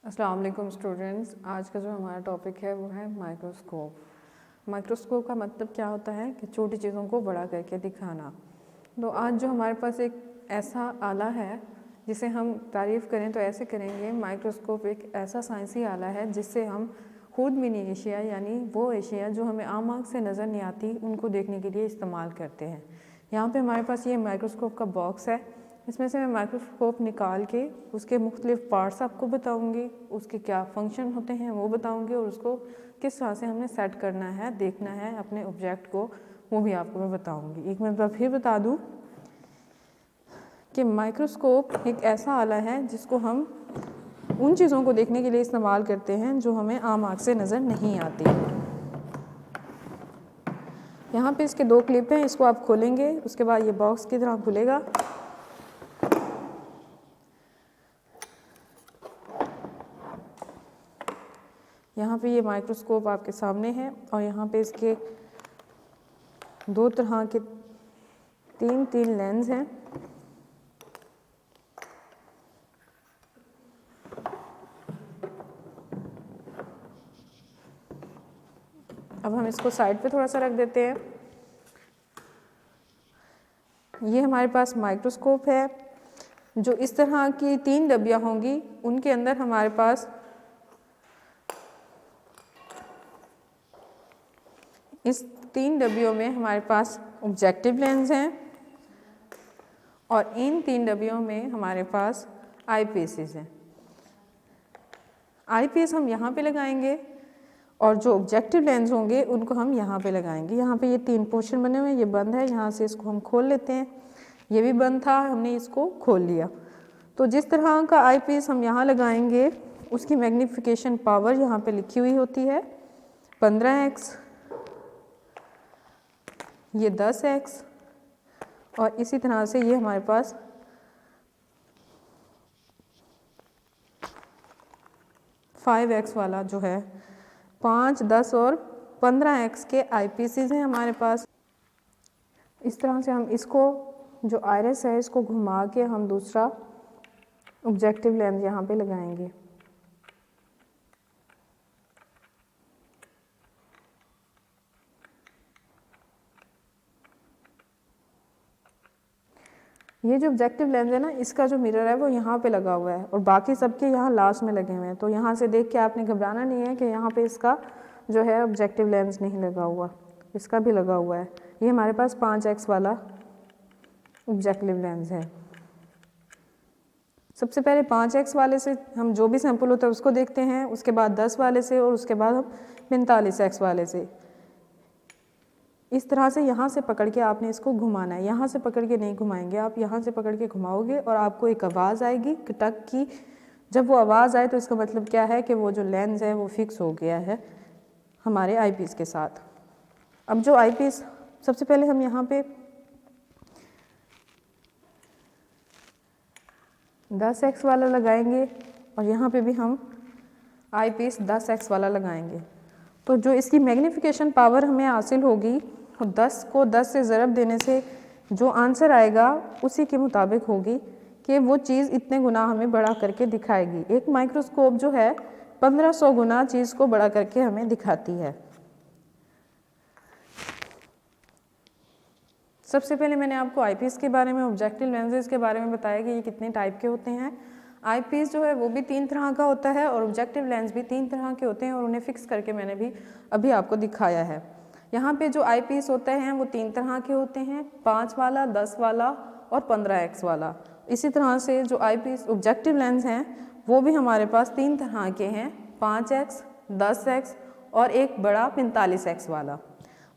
अस्सलाम वालेकुम स्टूडेंट्स। आज का जो हमारा टॉपिक है वो है माइक्रोस्कोप। माइक्रोस्कोप का मतलब क्या होता है कि छोटी चीज़ों को बड़ा करके दिखाना। तो आज जो हमारे पास एक ऐसा आला है जिसे हम तारीफ़ करें तो ऐसे करेंगे, माइक्रोस्कोप एक ऐसा साइंसी आला है जिससे हम खुद मिनी एशिया यानी वो एशिया जो हमें आम आँख से नज़र नहीं आती उनको देखने के लिए इस्तेमाल करते हैं। यहाँ पे हमारे पास ये माइक्रोस्कोप का बॉक्स है, इसमें से मैं माइक्रोस्कोप निकाल के उसके मुख्तलिफ पार्ट्स आपको बताऊंगी, उसके क्या फंक्शन होते हैं वो बताऊंगी और उसको किस तरह से हमने सेट करना है, देखना है अपने ऑब्जेक्ट को, वो भी आपको मैं बताऊंगी। एक मैं फिर बता दूं कि माइक्रोस्कोप एक ऐसा आला है जिसको हम उन चीज़ों को देखने के लिए इस्तेमाल करते हैं जो हमें आम आँख से नज़र नहीं आती। यहाँ पे इसके दो क्लिप हैं, इसको आप खोलेंगे, उसके बाद ये बॉक्स की तरह खुलेगा। यहाँ पे ये माइक्रोस्कोप आपके सामने है और यहाँ पे इसके दो तरह के तीन लेंस हैं। अब हम इसको साइड पे थोड़ा सा रख देते हैं। ये हमारे पास माइक्रोस्कोप है जो इस तरह की 3 डब्बियाँ होंगी, उनके अंदर हमारे पास इस 3 डब्बियों में हमारे पास ऑब्जेक्टिव लेंस हैं और इन 3 डब्बियों में हमारे पास आई पीसेस हैं। आई पीस हम यहाँ पे लगाएंगे और जो ऑब्जेक्टिव लेंस होंगे उनको हम यहाँ पे लगाएंगे। यहाँ पे ये 3 पोर्शन बने हुए हैं, ये बंद है, यहाँ से इसको हम खोल लेते हैं। ये भी बंद था, हमने इसको खोल लिया। तो जिस तरह का आई पीस हम यहाँ लगाएंगे उसकी मैग्नीफिकेशन पावर यहाँ पे लिखी हुई होती है 15x, ये 10x और इसी तरह से ये हमारे पास 5x वाला जो है 5, 10 और 15x के आई पीसेस हैं हमारे पास। इस तरह से हम इसको जो आयरस है इसको घुमा के हम दूसरा ऑब्जेक्टिव लेंस यहाँ पे लगाएंगे। ये जो ऑब्जेक्टिव लेंस है ना, इसका जो मिरर है वो यहाँ पे लगा हुआ है और बाकी सबके यहाँ लास्ट में लगे हुए हैं। तो यहाँ से देख के आपने घबराना नहीं है कि यहाँ पे इसका जो है ऑब्जेक्टिव लेंस नहीं लगा हुआ, इसका भी लगा हुआ है। ये हमारे पास 5x वाला ऑब्जेक्टिव लेंस है। सबसे पहले 5x वाले से हम जो भी सैंपल होता है उसको देखते हैं, उसके बाद 10 वाले से और उसके बाद हम 45x वाले से। इस तरह से यहाँ से पकड़ के आपने इसको घुमाना है, यहाँ से पकड़ के नहीं घुमाएंगे आप, यहाँ से पकड़ के घुमाओगे और आपको एक आवाज़ आएगी कटक की। जब वो आवाज़ आए तो इसका मतलब क्या है कि वो जो लेंस है वो फिक्स हो गया है हमारे आई पीस के साथ। अब जो आई पीस सबसे पहले हम यहाँ पे 10x वाला लगाएंगे और यहाँ पे भी हम आई पीस 10x वाला लगाएंगे। तो जो इसकी मैग्नीफिकेशन पावर हमें हासिल होगी 10 को 10 से ज़रब देने से जो आंसर आएगा उसी के मुताबिक होगी कि वो चीज़ इतने गुना हमें बड़ा करके दिखाएगी। एक माइक्रोस्कोप जो है 1500 गुना चीज़ को बड़ा करके हमें दिखाती है। सबसे पहले मैंने आपको आई पीस के बारे में, ऑब्जेक्टिव लेंसेज के बारे में बताया कि ये कितने टाइप के होते हैं। आई पीस जो है वो भी 3 तरह का होता है और ऑब्जेक्टिव लेंस भी 3 तरह के होते हैं और उन्हें फिक्स करके मैंने भी अभी आपको दिखाया है। यहाँ पे जो आई पीस होते हैं वो 3 तरह के होते हैं, 5 वाला, 10 वाला और 15x वाला। इसी तरह से जो आई पीस ऑब्जेक्टिव लेंस हैं वो भी हमारे पास 3 तरह के हैं, 5x, 10x और एक बड़ा 45x वाला।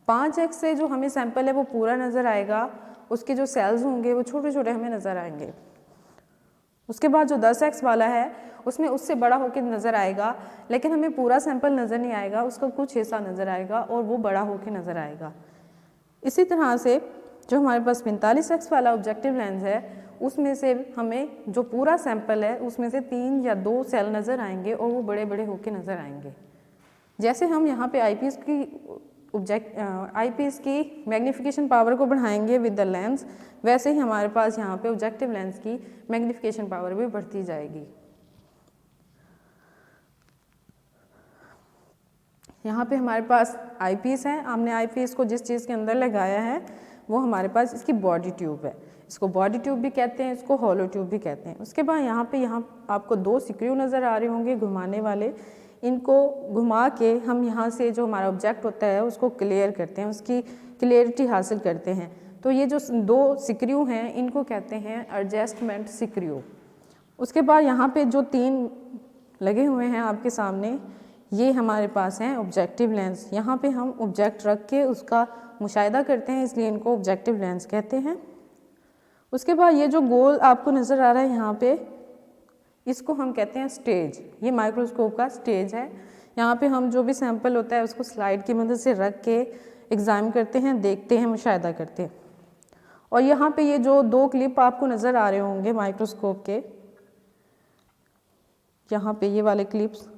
5x से जो हमें सैंपल है वो पूरा नज़र आएगा, उसके जो सेल्स होंगे वो छोटे छोटे हमें नज़र आएंगे। उसके बाद जो 10x वाला है उसमें उससे बड़ा होकर नज़र आएगा, लेकिन हमें पूरा सैंपल नज़र नहीं आएगा, उसका कुछ हिस्सा नज़र आएगा और वो बड़ा होकर नज़र आएगा। इसी तरह से जो हमारे पास 45x वाला ऑब्जेक्टिव लेंस है उसमें से हमें जो पूरा सैंपल है उसमें से 3 या 2 सेल नज़र आएंगे और वो बड़े बड़े होकर नज़र आएंगे। जैसे हम यहाँ पे आई पीस की मैग्नीफिकेशन पावर को बढ़ाएंगे विद द लेंस, वैसे ही हमारे पास यहाँ पे ऑब्जेक्टिव लेंस की मैग्नीफिकेशन पावर भी बढ़ती जाएगी। यहाँ पे हमारे पास आई पीस है। हमने आई पीस को जिस चीज़ के अंदर लगाया है वो हमारे पास इसकी बॉडी ट्यूब है। इसको बॉडी ट्यूब भी कहते हैं, इसको हॉलो ट्यूब भी कहते हैं। उसके बाद यहाँ आपको 2 स्क्रू नज़र आ रहे होंगे घुमाने वाले। इनको घुमा के हम यहाँ से जो हमारा ऑब्जेक्ट होता है उसको क्लियर करते हैं, उसकी क्लियरिटी हासिल करते हैं। तो ये जो 2 स्क्रू हैं इनको कहते हैं एडजस्टमेंट स्क्रू। उसके बाद यहाँ पे जो 3 लगे हुए हैं आपके सामने, ये हमारे पास हैं ऑब्जेक्टिव लेंस। यहाँ पे हम ऑब्जेक्ट रख के उसका मुशाहिदा करते हैं, इसलिए इनको ऑब्जेक्टिव लेंस कहते हैं। उसके बाद ये जो गोल आपको नज़र आ रहा है यहाँ पे, इसको हम कहते हैं स्टेज। ये माइक्रोस्कोप का स्टेज है। यहाँ पे हम जो भी सैंपल होता है उसको स्लाइड की मदद से रख के एग्ज़ामिन करते हैं, देखते हैं, मुशाहिदा करते हैं। और यहाँ पे ये जो 2 क्लिप आपको नज़र आ रहे होंगे माइक्रोस्कोप के, यहाँ पे ये वाले क्लिप्स,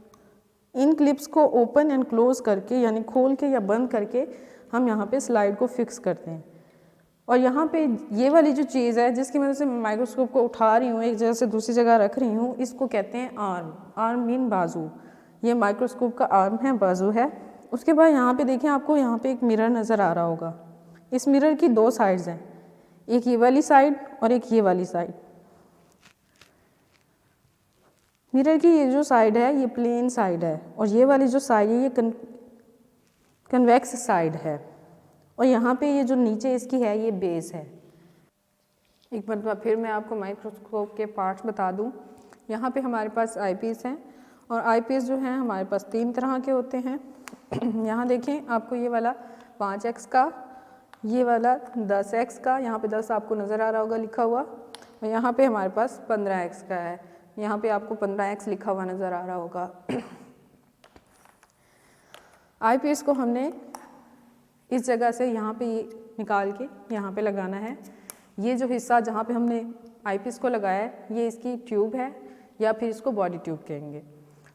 इन क्लिप्स को ओपन एंड क्लोज करके यानी खोल के या बंद करके हम यहाँ पे स्लाइड को फिक्स करते हैं। और यहाँ पे ये वाली जो चीज़ है जिसकी वजह से मैं माइक्रोस्कोप को उठा रही हूँ, एक जगह से दूसरी जगह रख रही हूँ, इसको कहते हैं आर्म। आर्म मीन बाजू। ये माइक्रोस्कोप का आर्म है, बाजू है। उसके बाद यहाँ पे देखें, आपको यहाँ पे एक मिरर नज़र आ रहा होगा। इस मिरर की 2 साइड्स हैं, एक ये वाली साइड और एक ये वाली साइड। मिरर की ये जो साइड है ये प्लेन साइड है और ये वाली जो साइड है ये कन्वेक्स साइड है। और यहाँ पे ये जो नीचे इसकी है ये बेस है। एक मरतबा फिर मैं आपको माइक्रोस्कोप के पार्ट्स बता दूँ। यहाँ पे हमारे पास आई पीस हैं और आई पीस जो हैं हमारे पास 3 तरह के होते हैं। यहाँ देखें, आपको ये वाला 5x का, ये वाला 10x का, यहाँ पे 10 आपको नज़र आ रहा होगा लिखा हुआ, और यहाँ पे हमारे पास 15x का है। यहाँ पे आपको 15x लिखा हुआ नज़र आ रहा होगा। आई पीस को हमने इस जगह से यहाँ पे निकाल के यहाँ पे लगाना है। ये जो हिस्सा जहाँ पे हमने आई पीस को लगाया है ये इसकी ट्यूब है या फिर इसको बॉडी ट्यूब कहेंगे।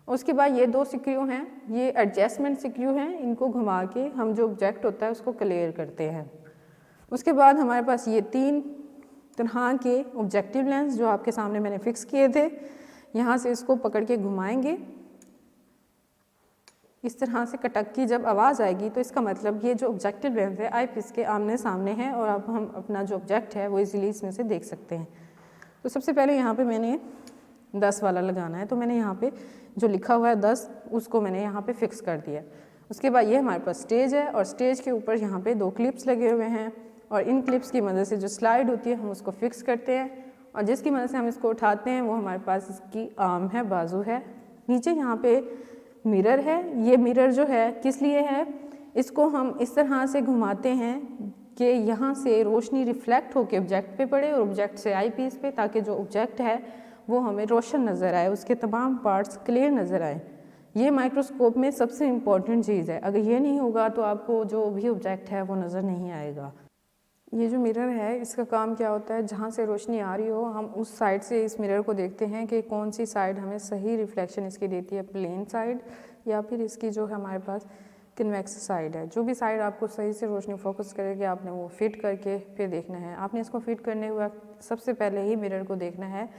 उसके बाद ये 2 स्क्रू हैं, ये एडजस्टमेंट स्क्रू हैं। इनको घुमा के हम जो ऑब्जेक्ट होता है उसको क्लियर करते हैं। उसके बाद हमारे पास ये 3 तरह के ऑब्जेक्टिव लेंस जो आपके सामने मैंने फिक्स किए थे, यहाँ से इसको पकड़ के घुमाएंगे। इस तरह से कटक की जब आवाज़ आएगी तो इसका मतलब ये जो ऑब्जेक्टिव लेंस है आई पीस के आमने सामने है और अब हम अपना जो ऑब्जेक्ट है वो इजीली इसमें से देख सकते हैं। तो सबसे पहले यहाँ पे मैंने 10 वाला लगाना है, तो मैंने यहाँ पे जो लिखा हुआ है 10 उसको मैंने यहाँ पे फिक्स कर दिया। उसके बाद ये हमारे पास स्टेज है और स्टेज के ऊपर यहाँ पे 2 क्लिप्स लगे हुए हैं और इन क्लिप्स की मदद से जो स्लाइड होती है हम उसको फिक्स करते हैं और जिसकी मदद से हम इसको उठाते हैं वो हमारे पास इसकी आर्म है, बाजू है। नीचे यहाँ पे मिरर है। ये मिरर जो है किस लिए है, इसको हम इस तरह से घुमाते हैं कि यहाँ से रोशनी रिफ्लेक्ट होकर ऑब्जेक्ट पे पड़े और ऑब्जेक्ट से आई पीस पे, ताकि जो ऑब्जेक्ट है वो हमें रोशन नज़र आए, उसके तमाम पार्ट्स क्लियर नज़र आए। ये माइक्रोस्कोप में सबसे इम्पॉर्टेंट चीज़ है। अगर ये नहीं होगा तो आपको जो भी ऑब्जेक्ट है वो नज़र नहीं आएगा। ये जो मिरर है इसका काम क्या होता है, जहाँ से रोशनी आ रही हो हम उस साइड से इस मिरर को देखते हैं कि कौन सी साइड हमें सही रिफ्लेक्शन इसकी देती है, प्लेन साइड या फिर इसकी जो हमारे पास कन्वेक्स साइड है। जो भी साइड आपको सही से रोशनी फोकस करेगी आपने वो फिट करके फिर देखना है। आपने इसको फिट करने हुआ सबसे पहले ही मिरर को देखना है।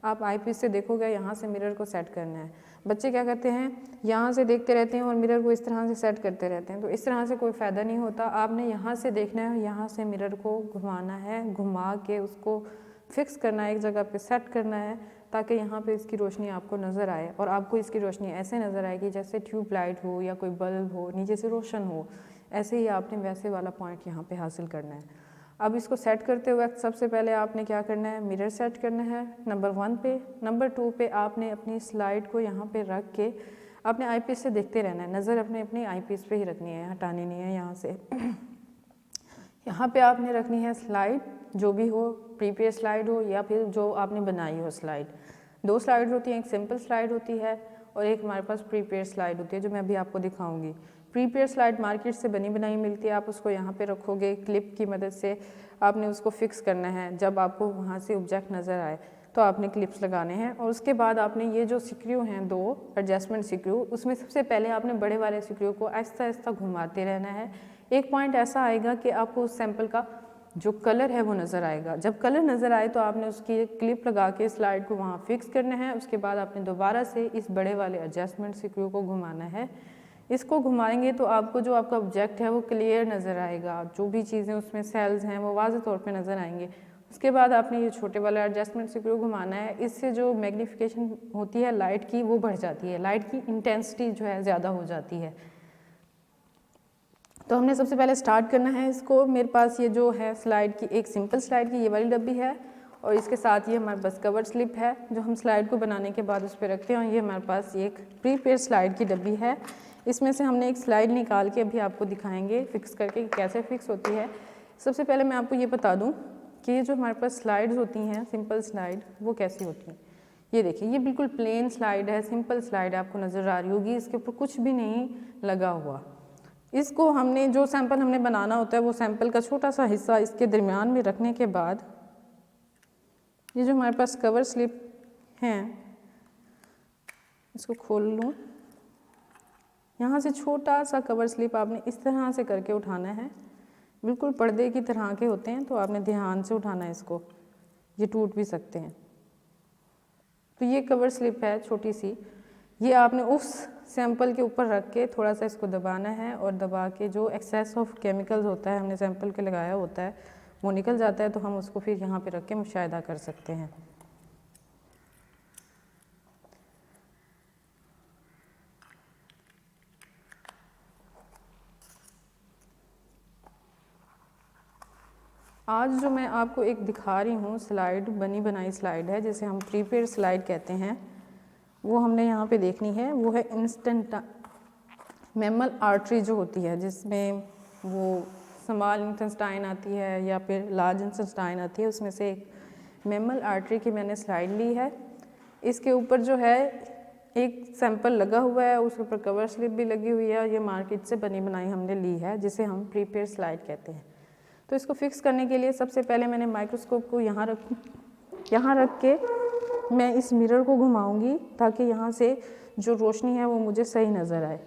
आप आई पीस से देखोगे, यहाँ से मिरर को सेट करना है। बच्चे क्या करते हैं, यहाँ से देखते रहते हैं और मिरर को इस तरह से सेट करते रहते हैं, तो इस तरह से कोई फ़ायदा नहीं होता। आपने यहाँ से देखना है, यहाँ से मिरर को घुमाना है, घुमा के उसको फिक्स करना है, एक जगह पे सेट करना है ताकि यहाँ पे इसकी रोशनी आपको नज़र आए और आपको इसकी रोशनी ऐसे नज़र आएगी जैसे ट्यूबलाइट हो या कोई बल्ब हो, नीचे से रोशन हो। ऐसे ही आपने वैसे वाला पॉइंट यहाँ पे हासिल करना है। अब इसको सेट करते वक्त सबसे पहले आपने क्या करना है, मिरर सेट करना है नंबर 1 पे। नंबर 2 पे आपने अपनी स्लाइड को यहाँ पे रख के अपने आई पीस से देखते रहना है। नज़र अपनी आई पीस पे ही रखनी है, हटानी नहीं है यहाँ से। यहाँ पे आपने रखनी है स्लाइड, जो भी हो, प्रीपेयर स्लाइड हो या फिर जो आपने बनाई हो स्लाइड। 2 स्लाइड होती हैं, एक सिंपल स्लाइड होती है और एक हमारे पास प्रीपेयर स्लाइड होती है जो मैं अभी आपको दिखाऊंगी। प्रीपेयर स्लाइड मार्केट से बनी बनाई मिलती है, आप उसको यहाँ पे रखोगे, क्लिप की मदद से आपने उसको फिक्स करना है। जब आपको वहाँ से ऑब्जेक्ट नज़र आए तो आपने क्लिप्स लगाने हैं और उसके बाद आपने ये जो स्क्रू हैं 2 एडजस्टमेंट स्क्रू, उसमें सबसे पहले आपने बड़े वाले स्क्रू को आहिस्ता आहिस्ता घुमाते रहना है। एक पॉइंट ऐसा आएगा कि आपको उस सैंपल का जो कलर है वो नज़र आएगा। जब कलर नज़र आए तो आपने उसकी क्लिप लगा के स्लाइड को वहाँ फिक्स करना है। उसके बाद आपने दोबारा से इस बड़े वाले एडजस्टमेंट स्क्रू को घुमाना है। इसको घुमाएंगे तो आपको जो आपका ऑब्जेक्ट है वो क्लियर नज़र आएगा, जो भी चीज़ें उसमें सेल्स हैं वो वाज़ेह तौर पे नज़र आएंगे। उसके बाद आपने ये छोटे वाला एडजस्टमेंट स्क्रू घुमाना है, इससे जो मैग्नीफिकेशन होती है लाइट की वो बढ़ जाती है, लाइट की इंटेंसिटी जो है ज़्यादा हो जाती है। तो हमने सबसे पहले स्टार्ट करना है इसको। मेरे पास ये जो है स्लाइड की एक सिंपल स्लाइड की ये वाली डब्बी है और इसके साथ ये हमारे पास कवर स्लिप है जो हम स्लाइड को बनाने के बाद उस पर रखते हैं, और ये हमारे पास एक प्रीपेड स्लाइड की डब्बी है। इसमें से हमने एक स्लाइड निकाल के अभी आपको दिखाएंगे फिक्स करके कैसे फिक्स होती है। सबसे पहले मैं आपको ये बता दूँ कि ये जो हमारे पास स्लाइड्स होती हैं सिंपल स्लाइड वो कैसी होती हैं। ये देखिए, ये बिल्कुल प्लेन स्लाइड है, सिंपल स्लाइड आपको नज़र आ रही होगी, इसके ऊपर कुछ भी नहीं लगा हुआ। इसको हमने जो सैंपल हमने बनाना होता है वो सैंपल का छोटा सा हिस्सा इसके दरमियान में रखने के बाद ये जो हमारे पास कवर स्लिप हैं इसको खोल लूँ। यहाँ से छोटा सा कवर स्लिप आपने इस तरह से करके उठाना है, बिल्कुल पर्दे की तरह के होते हैं, तो आपने ध्यान से उठाना है इसको, ये टूट भी सकते हैं। तो ये कवर स्लिप है छोटी सी, ये आपने उस सैंपल के ऊपर रख के थोड़ा सा इसको दबाना है और दबा के जो एक्सेस ऑफ केमिकल्स होता है हमने सैंपल के लगाया होता है वो निकल जाता है, तो हम उसको फिर यहाँ पे रख के मुशाहिदा कर सकते हैं। आज जो मैं आपको एक दिखा रही हूँ स्लाइड, बनी बनाई स्लाइड है जिसे हम प्रीपेड स्लाइड कहते हैं, वो हमने यहाँ पे देखनी है। वो है इंस्टेंट मैमल आर्टरी जो होती है, जिसमें वो स्मॉल इंटेस्टाइन आती है या फिर लार्ज इंटेस्टाइन आती है, उसमें से एक मैमल आर्टरी की मैंने स्लाइड ली है। इसके ऊपर जो है एक सैंपल लगा हुआ है, उसके ऊपर कवर स्लिप भी लगी हुई है, और ये मार्केट से बनी बनाई हमने ली है जिसे हम प्रीपेड स्लाइड कहते हैं। तो इसको फिक्स करने के लिए सबसे पहले मैंने माइक्रोस्कोप को यहाँ रख के मैं इस मिरर को घुमाऊंगी ताकि यहाँ से जो रोशनी है वो मुझे सही नज़र आए।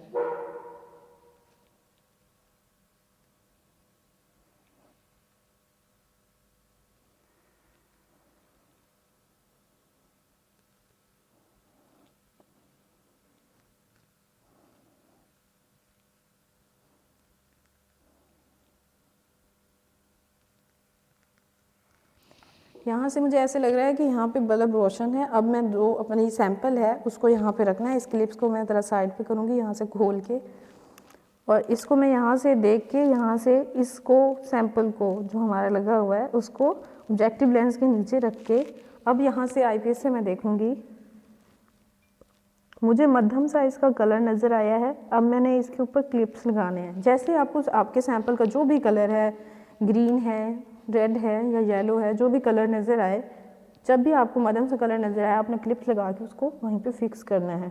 यहाँ से मुझे ऐसे लग रहा है कि यहाँ पे बल्ब रोशन है। अब मैं जो अपनी सैंपल है उसको यहाँ पे रखना है। इस क्लिप्स को मैं ज़रा साइड पे करूँगी यहाँ से खोल के, और इसको मैं यहाँ से देख के यहाँ से इसको सैंपल को जो हमारा लगा हुआ है उसको ऑब्जेक्टिव लेंस के नीचे रख के अब यहाँ से आईपीएस से मैं देखूँगी। मुझे मध्यम साइज़ का कलर नज़र आया है। अब मैंने इसके ऊपर क्लिप्स लगाने हैं। जैसे आपको आपके सैंपल का जो भी कलर है, ग्रीन है, रेड है या येलो है, जो भी कलर नज़र आए, जब भी आपको मध्यम सा कलर नज़र आए आपने क्लिप्स लगा के उसको वहीं पे फिक्स करना है।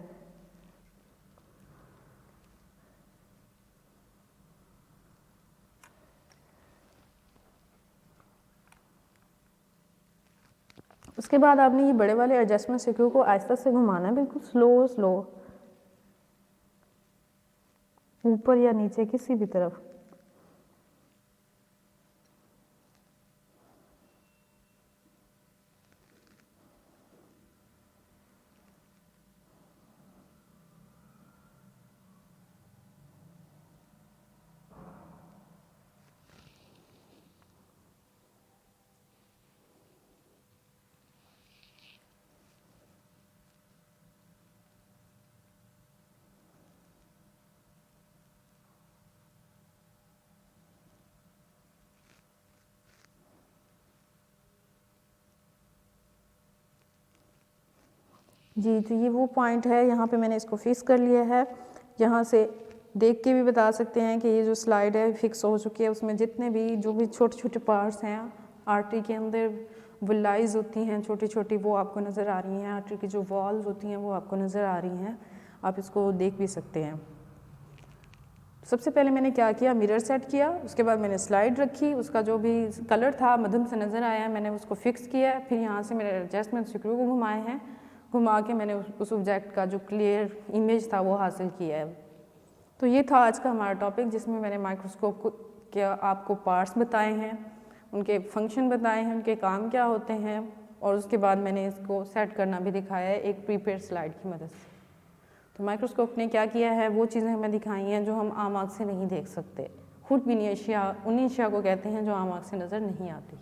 उसके बाद आपने ये बड़े वाले एडजस्टमेंट स्क्रू को आहिस्ता से घुमाना है, बिल्कुल स्लो ऊपर या नीचे किसी भी तरफ। जी, तो ये वो पॉइंट है, यहाँ पे मैंने इसको फिक्स कर लिया है। यहाँ से देख के भी बता सकते हैं कि ये जो स्लाइड है फिक्स हो चुकी है। उसमें जितने भी जो भी छोटे छोटे पार्ट्स हैं आर्टरी के अंदर विलाइज होती हैं छोटी छोटी, वो आपको नज़र आ रही हैं। आर्टरी की जो वॉल्स होती हैं वो आपको नज़र आ रही हैं, आप इसको देख भी सकते हैं। सबसे पहले मैंने क्या किया, मिरर सेट किया, उसके बाद मैंने स्लाइड रखी, उसका जो भी कलर था मध्यम से नज़र आया, मैंने उसको फिक्स किया। फिर यहाँ से मेरे एडजस्टमेंट स्क्रू को घुमाए हैं, घुमा के मैंने उस ऑब्जेक्ट का जो क्लियर इमेज था वो हासिल किया है। तो ये था आज का हमारा टॉपिक, जिसमें मैंने माइक्रोस्कोप के आपको पार्ट्स बताए हैं, उनके फंक्शन बताए हैं, उनके काम क्या होते हैं, और उसके बाद मैंने इसको सेट करना भी दिखाया है एक प्रीपेड स्लाइड की मदद से। तो माइक्रोस्कोप ने क्या किया है, वो चीज़ें हमें दिखाई हैं जो हम आम आँख से नहीं देख सकते। हुड विनिशिया उन एशिया को कहते हैं जो आम आँख से नज़र नहीं आती।